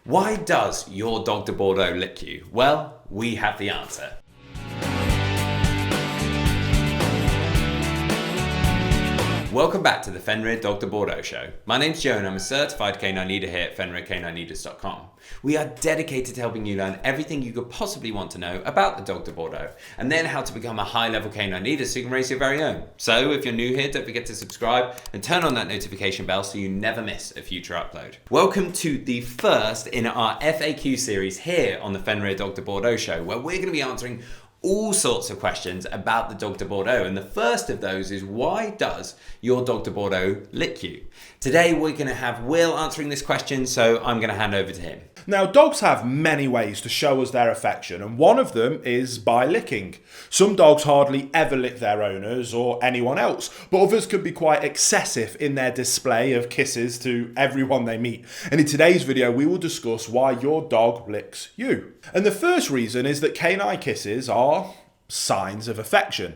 Why does your Dog de Bordeaux lick you? Well, we have the answer. Welcome back to the Fenrir Dog de Bordeaux show. My name's Joe and I'm a certified canine leader here at FenrirCanineLeaders.com. We are dedicated to helping you learn everything you could possibly want to know about the Dog de Bordeaux and then how to become a high-level canine leader so you can raise your very own. So if you're new here, don't forget to subscribe and turn on that notification bell so you never miss a future upload. Welcome to the first in our FAQ series here on the Fenrir Dog de Bordeaux show, where we're going to be answering all sorts of questions about the Dog de Bordeaux, and the first of those is, why does your Dog de Bordeaux lick you? Today we're going to have Will answering this question, so I'm going to hand over to him. Now, dogs have many ways to show us their affection, and one of them is by licking. Some dogs hardly ever lick their owners or anyone else, but others can be quite excessive in their display of kisses to everyone they meet. And in today's video, we will discuss why your dog licks you. And the first reason is that canine kisses are signs of affection.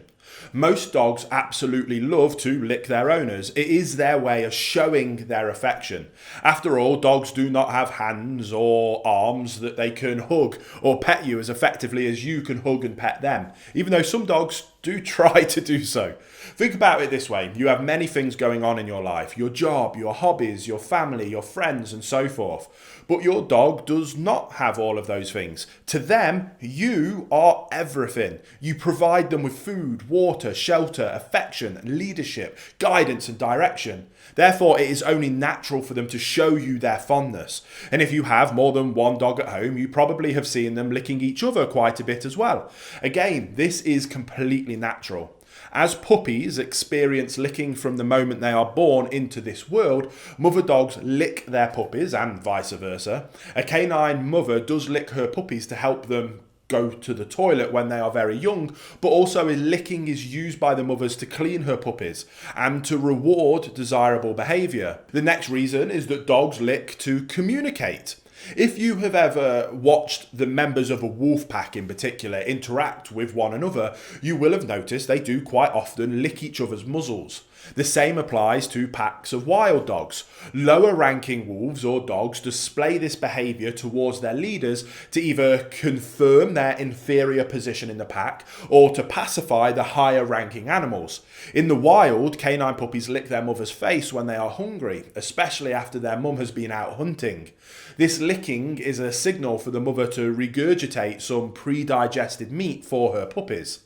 Most dogs absolutely love to lick their owners. It is their way of showing their affection. After all, dogs do not have hands or arms that they can hug or pet you as effectively as you can hug and pet them, even though some dogs do try to do so. Think about it this way. You have many things going on in your life: your job, your hobbies, your family, your friends, and so forth. But your dog does not have all of those things. To them, you are everything. You provide them with food, water, shelter, affection, leadership, guidance, and direction. Therefore, it is only natural for them to show you their fondness. And if you have more than one dog at home, you probably have seen them licking each other quite a bit as well. Again, this is completely natural. As puppies experience licking from the moment they are born into this world, mother dogs lick their puppies and vice versa. A canine mother does lick her puppies to help them go to the toilet when they are very young, but also licking is used by the mothers to clean her puppies and to reward desirable behaviour. The next reason is that dogs lick to communicate. If you have ever watched the members of a wolf pack in particular interact with one another, you will have noticed they do quite often lick each other's muzzles. The same applies to packs of wild dogs. Lower ranking wolves or dogs display this behaviour towards their leaders to either confirm their inferior position in the pack or to pacify the higher ranking animals. In the wild, canine puppies lick their mother's face when they are hungry, especially after their mum has been out hunting. This licking is a signal for the mother to regurgitate some pre-digested meat for her puppies.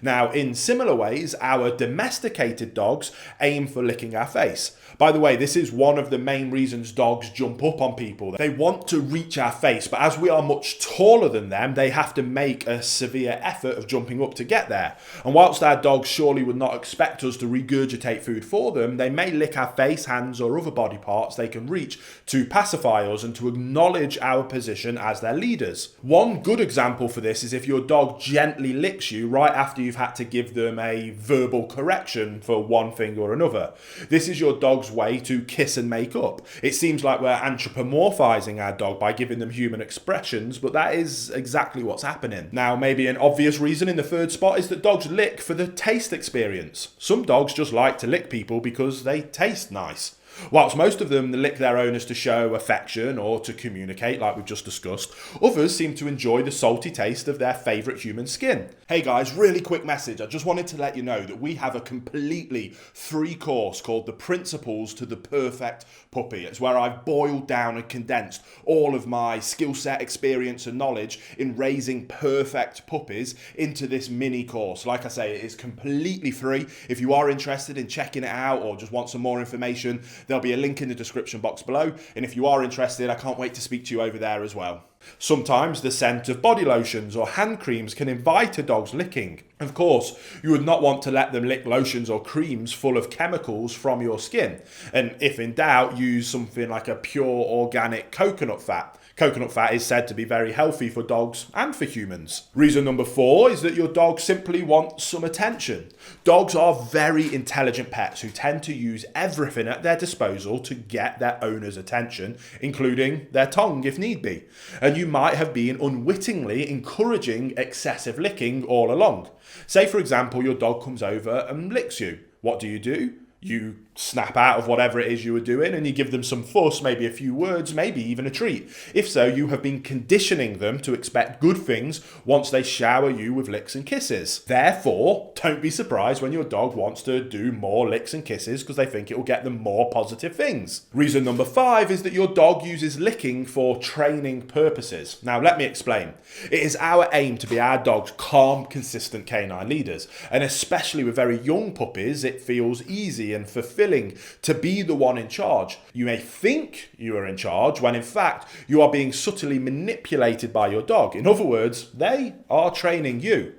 Now, in similar ways, our domesticated dogs aim for licking our face. By the way, this is one of the main reasons dogs jump up on people. They want to reach our face, but as we are much taller than them, they have to make a severe effort of jumping up to get there. And whilst our dogs surely would not expect us to regurgitate food for them, they may lick our face, hands, or other body parts they can reach to pacify us and to acknowledge our position as their leaders. One good example for this is if your dog gently licks you right after you've had to give them a verbal correction for one thing or another. This is your dog's way to kiss and make up. It seems like we're anthropomorphizing our dog by giving them human expressions, but that is exactly what's happening. Now, maybe an obvious reason in the third spot is that dogs lick for the taste experience. Some dogs just like to lick people because they taste nice. Whilst most of them lick their owners to show affection or to communicate, like we've just discussed, others seem to enjoy the salty taste of their favourite human skin. Hey guys, really quick message. I just wanted to let you know that we have a completely free course called The Principles to the Perfect Puppy. It's where I've boiled down and condensed all of my skill set, experience and knowledge in raising perfect puppies into this mini course. Like I say, it is completely free. If you are interested in checking it out or just want some more information, there'll be a link in the description box below. And if you are interested, I can't wait to speak to you over there as well. Sometimes the scent of body lotions or hand creams can invite a dog's licking. Of course, you would not want to let them lick lotions or creams full of chemicals from your skin. And if in doubt, use something like a pure organic coconut fat. Coconut fat is said to be very healthy for dogs and for humans. Reason number 4 is that your dog simply wants some attention. Dogs are very intelligent pets who tend to use everything at their disposal to get their owner's attention, including their tongue if need be. And you might have been unwittingly encouraging excessive licking all along. Say, for example, your dog comes over and licks you. What do? You snap out of whatever it is you were doing and you give them some fuss, maybe a few words, maybe even a treat. If so, you have been conditioning them to expect good things once they shower you with licks and kisses. Therefore, don't be surprised when your dog wants to do more licks and kisses because they think it will get them more positive things. Reason number 5 is that your dog uses licking for training purposes. Now, let me explain. It is our aim to be our dog's calm, consistent canine leaders, and especially with very young puppies, it feels easy and fulfilling to be the one in charge. You may think you are in charge when in fact you are being subtly manipulated by your dog. In other words, they are training you.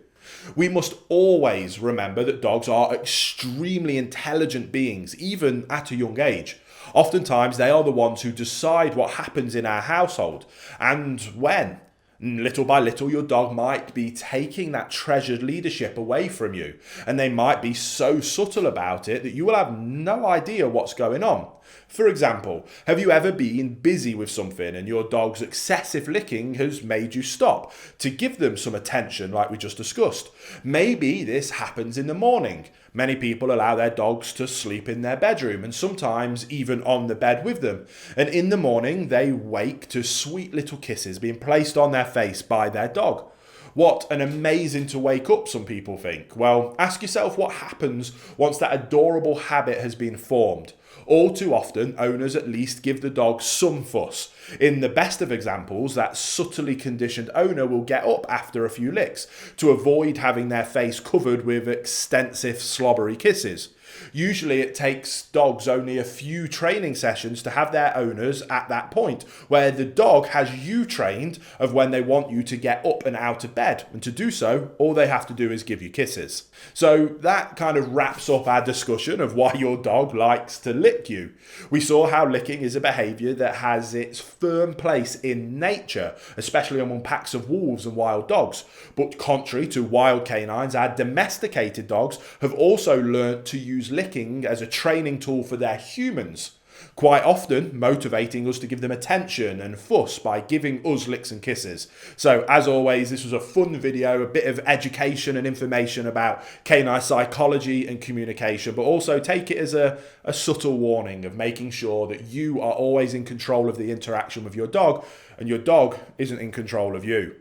We must always remember that dogs are extremely intelligent beings, even at a young age. Oftentimes they are the ones who decide what happens in our household and when. Little by little, your dog might be taking that treasured leadership away from you, and they might be so subtle about it that you will have no idea what's going on. For example, have you ever been busy with something and your dog's excessive licking has made you stop to give them some attention like we just discussed? Maybe this happens in the morning. Many people allow their dogs to sleep in their bedroom and sometimes even on the bed with them. And in the morning, they wake to sweet little kisses being placed on their face by their dog. What an amazing to wake up, some people think. Well, ask yourself what happens once that adorable habit has been formed. All too often, owners at least give the dog some fuss. In the best of examples, that subtly conditioned owner will get up after a few licks to avoid having their face covered with extensive slobbery kisses. Usually it takes dogs only a few training sessions to have their owners at that point, where the dog has you trained of when they want you to get up and out of bed. And to do so, all they have to do is give you kisses. So that kind of wraps up our discussion of why your dog likes to lick you. We saw how licking is a behaviour that has its firm place in nature, especially among packs of wolves and wild dogs. But contrary to wild canines, our domesticated dogs have also learnt to use licking as a training tool for their humans, quite often motivating us to give them attention and fuss by giving us licks and kisses. So as always, this was a fun video, a bit of education and information about canine psychology and communication, but also take it as a subtle warning of making sure that you are always in control of the interaction with your dog and your dog isn't in control of you.